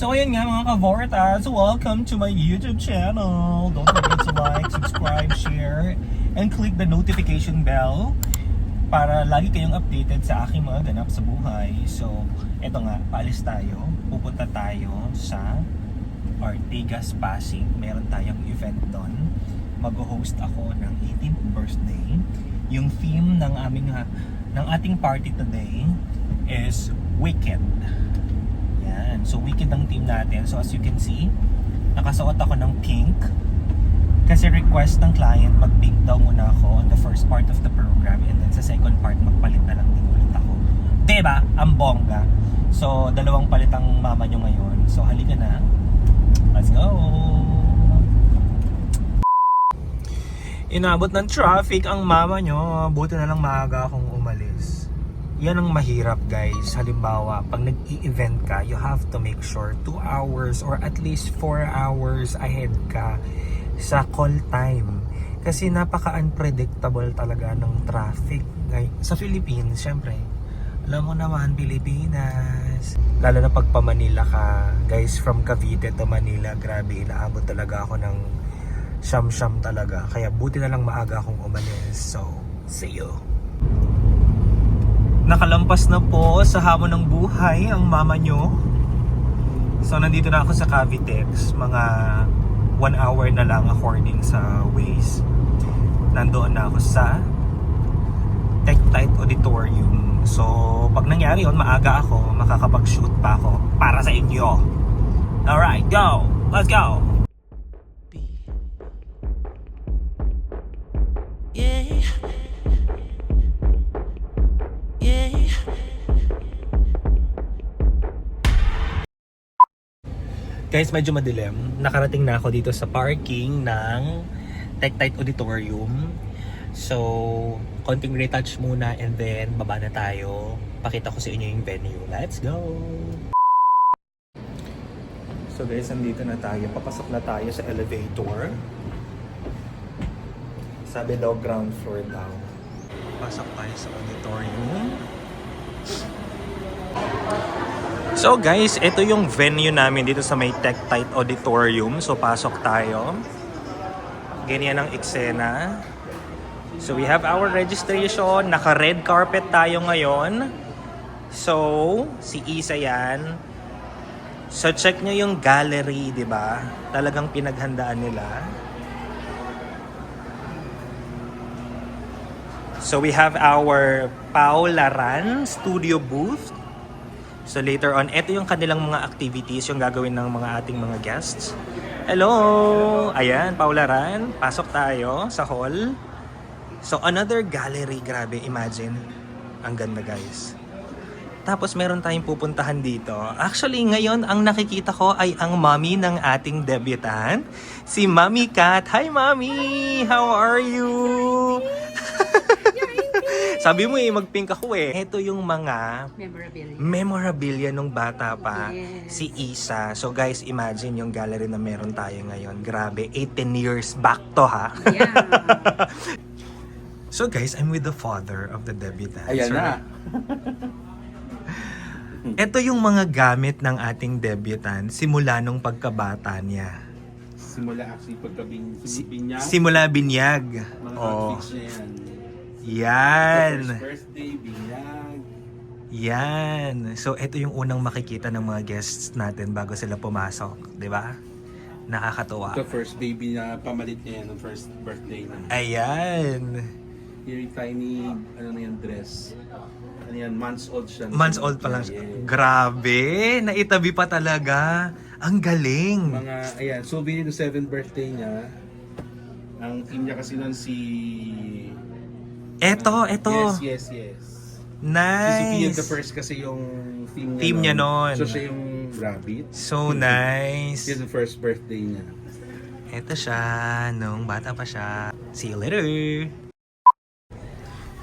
So ayun nga mga ka-Vortas, welcome to my YouTube channel. Don't forget to like, subscribe, share, and click the notification bell para lagi kayong updated sa aking mga ganap sa buhay. So, eto nga, paalis tayo. Pupunta tayo sa Ortigas Pasig. Meron tayong event doon. Mag-host ako ng 18th birthday. Yung theme ng ating party today is Wicked. Yan. So, Wicked ang team natin. So, as you can see, nakasuot ako ng pink. Kasi request ng client, mag-pink daw muna ako on the first part of the program. And then sa second part, magpalit na lang din ulit ako. Diba? Ang bongga. So, dalawang palit ang mama nyo ngayon. So, halika na. Let's go! Inabot ng traffic ang mama nyo. Buti na lang maaga akong umalis. Yan ang mahirap guys. Halimbawa, pag nag-i-event ka, you have to make sure 2 hours or at least 4 hours ahead ka sa call time. Kasi napaka-unpredictable talaga ng traffic. Sa Philippines, syempre. Alam mo naman, Pilipinas. Lalo na pag pa-Manila ka. Guys, from Cavite to Manila, grabe, inaabot talaga ako ng siyam-siyam talaga. Kaya buti na lang maaga akong umalis. So, see you. Nakalampas na po sa hamon ng buhay ang mama nyo. So nandito na ako sa Cavitex. Mga 1 hour na lang according sa Waze. Nandoon na ako sa TechTite Auditorium. So pag nangyari yun, maaga ako, makakapag-shoot pa ako para sa inyo. Alright, go! Let's go! Yeah. Guys, medyo madilim. Nakarating na ako dito sa parking ng TechTite Auditorium. So, konting retouch muna and then baba na tayo. Pakita ko sa inyo yung venue. Let's go! So guys, nandito na tayo. Papasok na tayo sa elevator. Sabi daw ground floor daw. Pasok tayo sa auditorium. So guys, ito yung venue namin dito sa may TechTite Auditorium. So pasok tayo. Ganyan ang eksena. So we have our registration. Naka-red carpet tayo ngayon. So, si Isa yan. So check nyo yung gallery, di ba? Talagang pinaghandaan nila. So we have our Paula Ran studio booth. So later on, ito yung kanilang mga activities, yung gagawin ng mga ating mga guests. Hello! Ayan, Paula Ran. Pasok tayo sa hall. So another gallery, grabe, imagine. Ang ganda guys. Tapos meron tayong pupuntahan dito. Actually, ngayon ang nakikita ko ay ang mommy ng ating debutant. Si Mommy Kat. Hi Mommy! How are you? Sabi mo mag-pink ako eh. Ito yung mga memorabilia nung bata pa. Yes. Si Isa. So guys, imagine yung gallery na meron tayo ngayon. Grabe, 18 years back to ha. Yeah. So guys, I'm with the father of the debutant. Ayan na. Ito yung mga gamit ng ating debutant simula nung pagkabata niya. Simula actually pagka-binyag. Simula binyag. Mga outfits na yan. Yan. First birthday, binyag. Yan. So, ito yung unang makikita ng mga guests natin bago sila pumasok. Di ba? Nakakatuwa. The first baby na pamalit niya yan ng first birthday na. Ayan. Yung tiny, dress. Ano yan, months old siya. Months old pa lang siya. Grabe. Naitabi pa talaga. Ang galing. Mga, ayan, souvenir ng 7th birthday niya. Ang team niya kasi nun si... Ito. Yes. Nice. Si Sophia the first kasi yung team niya nun. So siya yung rabbit. So nice. This is the first birthday niya. Ito siya nung bata pa siya. See you later.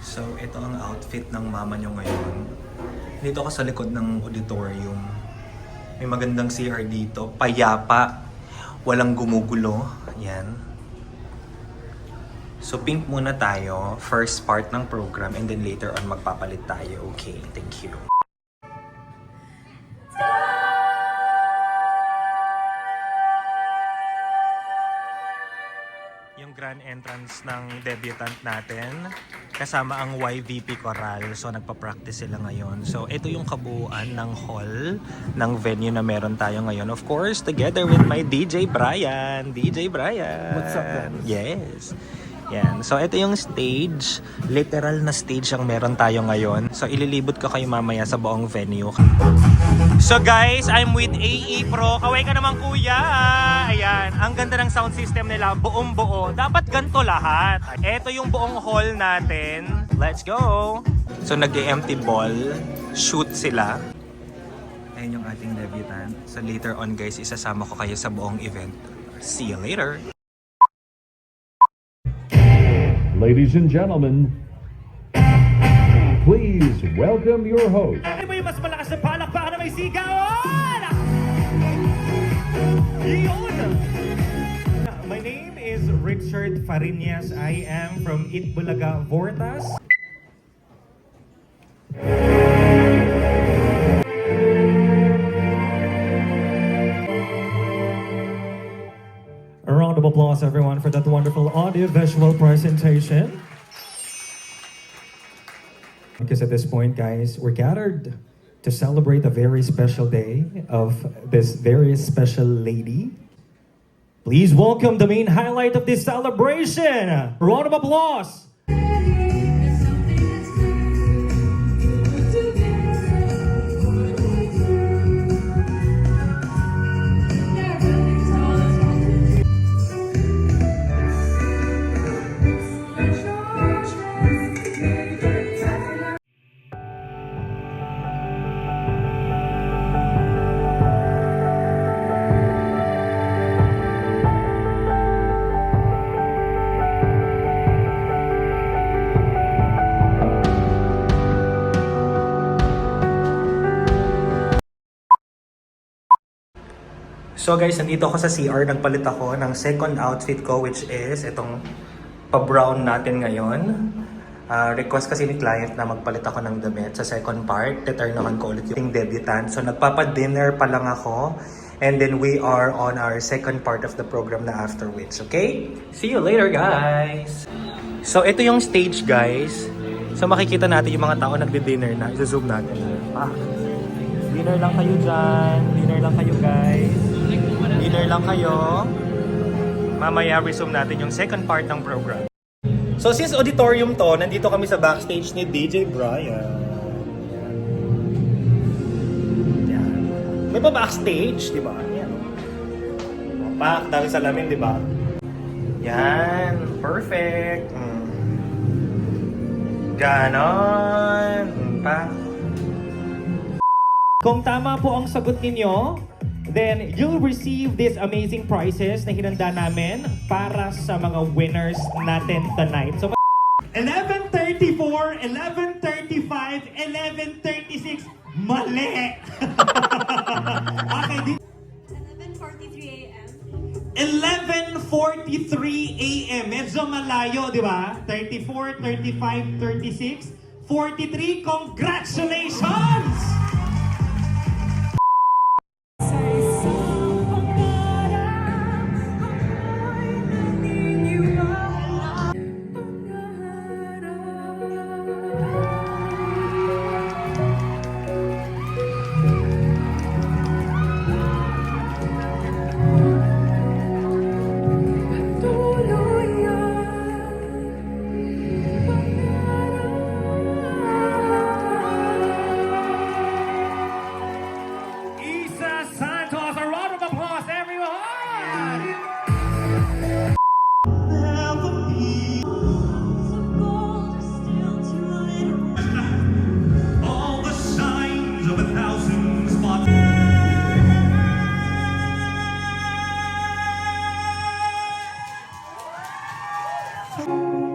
So ito ang outfit ng mama nyo ngayon. Dito ako sa likod ng auditorium. May magandang CR dito. Payapa. Walang gumugulo. Yan. So pink muna tayo, first part ng program, and then later on magpapalit tayo. Okay, thank you. entrance ng debutant natin. Kasama ang YVP Coral. So nagpa-practice sila ngayon. So ito yung kabuuan ng hall ng venue na meron tayo ngayon. Of course, together with my DJ Brian. DJ Brian. What's up, guys? Yes. Yan. So ito yung stage. Literal na stage ang meron tayo ngayon. So ililibot ko kayo mamaya sa buong venue. So guys, I'm with AE Pro. Kaway ka naman kuya. Ayan. Ang ganda ng sound system nila. Buong buo. Dapat ganito lahat. Ito yung buong hall natin. Let's go. So nag-empty ball. Shoot sila. Ayan yung ating debutant. So later on guys, isasama ko kayo sa buong event. See you later. Ladies and gentlemen, please welcome your host. Ano ba yung mas malakas na palakpakan na may sigawan? Yun! My name is Richard Fariñas. I am from Itbulaga, Vortas. A round of applause, everyone, for that wonderful audio-visual presentation. Because at this point, guys, we're gathered to celebrate a very special day of this very special lady. Please welcome the main highlight of this celebration. A round of applause. So guys, nandito ako sa CR. Nagpalit ako ng second outfit ko, which is itong pa-brown natin ngayon. Request kasi ni client na magpalit ako ng damit sa second part. Return naman ko ulit yung debutant. So nagpapa-dinner pa lang ako. And then we are on our second part of the program na after which, okay? See you later, guys! So ito yung stage, guys. So makikita natin yung mga tao nagdi-dinner na. I-zoom natin. Dinner lang kayo dyan. Dinner lang kayo, guys. Dinner lang kayo. Mamaya resume natin yung second part ng program. So since auditorium to, nandito kami sa backstage ni DJ Brian. Yan. May pa backstage, di ba? Yan. Pak, dami salamin, di ba? Yan. Perfect. Ganon. Pak. Kung tama po ang sagot ninyo, then you'll receive these amazing prizes na hinanda namin para sa mga winners natin tonight. So 11:34, 11:35, 11:36, mali! Okay, 11:43 a.m. 11:43 a.m. Medyo malayo, di ba? 34, 35, 36, 43. Congratulations!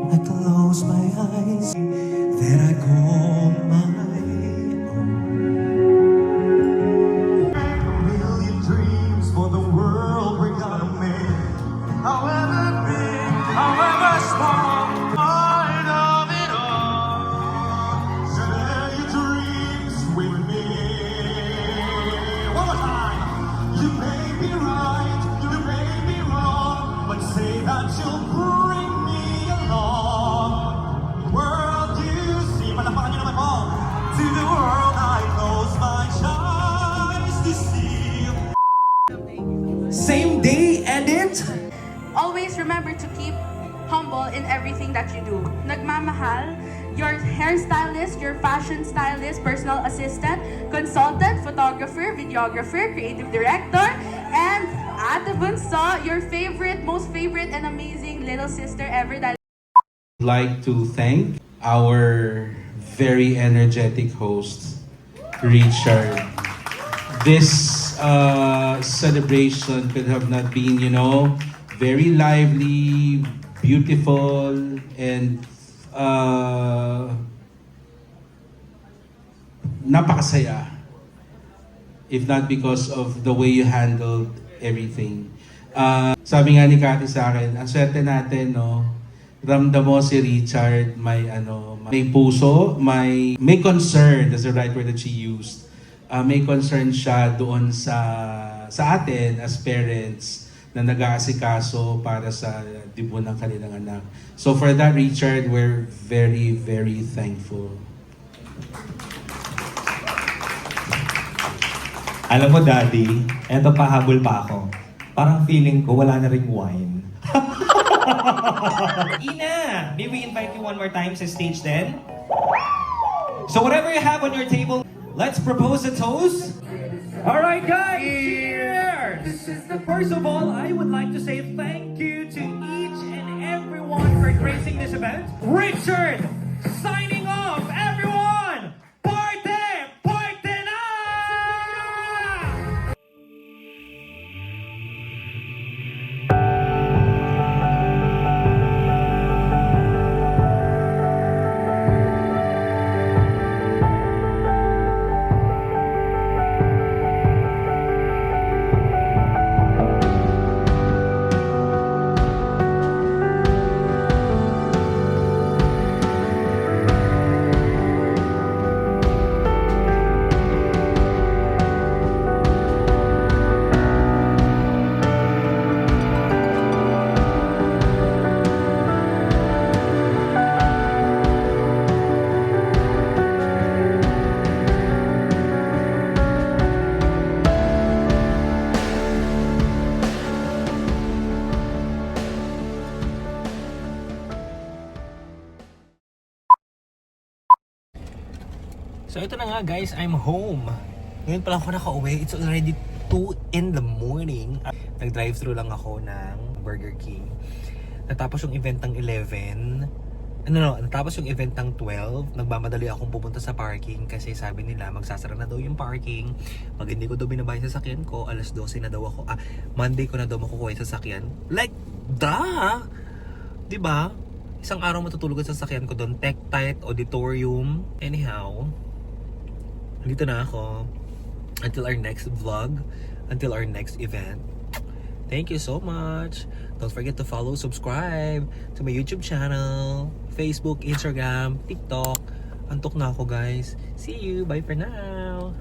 I close my eyes, then I call my own. A million dreams for the world we're gonna make. However big, however small, part of it all. Share your dreams with me. One more time. You may be right, you may be wrong, but say that you'll bring me remember to keep humble in everything that you do. Nagmamahal, your hairstylist, your fashion stylist, personal assistant, consultant, photographer, videographer, creative director, and Ate Bunso, your favorite, most favorite, and amazing little sister ever. Like to thank our very energetic host, Richard. This celebration could have not been, very lively, beautiful, and napakasaya. If not because of the way you handled everything. Sabi nga ni Cathy sa akin, ang swerte natin, no, ramdam mo si Richard, may puso, may concern, that's the right word that she used. May concern siya doon sa atin as parents na nag-aasikaso para sa dibon ng kanilang anak. So for that, Richard, we're very, very thankful. Alam mo, Daddy, eto pahabol pa ako. Parang feeling ko wala na ring wine. Ina, may we invite you one more time sa stage then? So whatever you have on your table, let's propose a toast. All right, guys, cheers! First of all, I would like to say thank you to each and everyone for gracing this event. Richard, signing off, everyone! Party! Party na! So ito na nga guys, I'm home. Ngayon pala ako nakauwi. It's already 2 in the morning. Nag-drive-thru lang ako ng Burger King. Natapos yung event ng 11. Natapos yung event ng 12. Nagmamadali akong pupunta sa parking kasi sabi nila magsasara na daw yung parking. Pag hindi ko daw binabayad sa sasakyan ko, alas 12 na daw ako. Monday ko na daw makukuha yung sasakyan. Like, diba? Isang araw matutulog sa sasakyan ko doon. Tektite Auditorium. Anyhow, dito na ako until our next vlog, until our next event. Thank you so much. Don't forget to follow, subscribe to my YouTube channel, Facebook, Instagram, TikTok. Antok na ako guys. See you. Bye for now.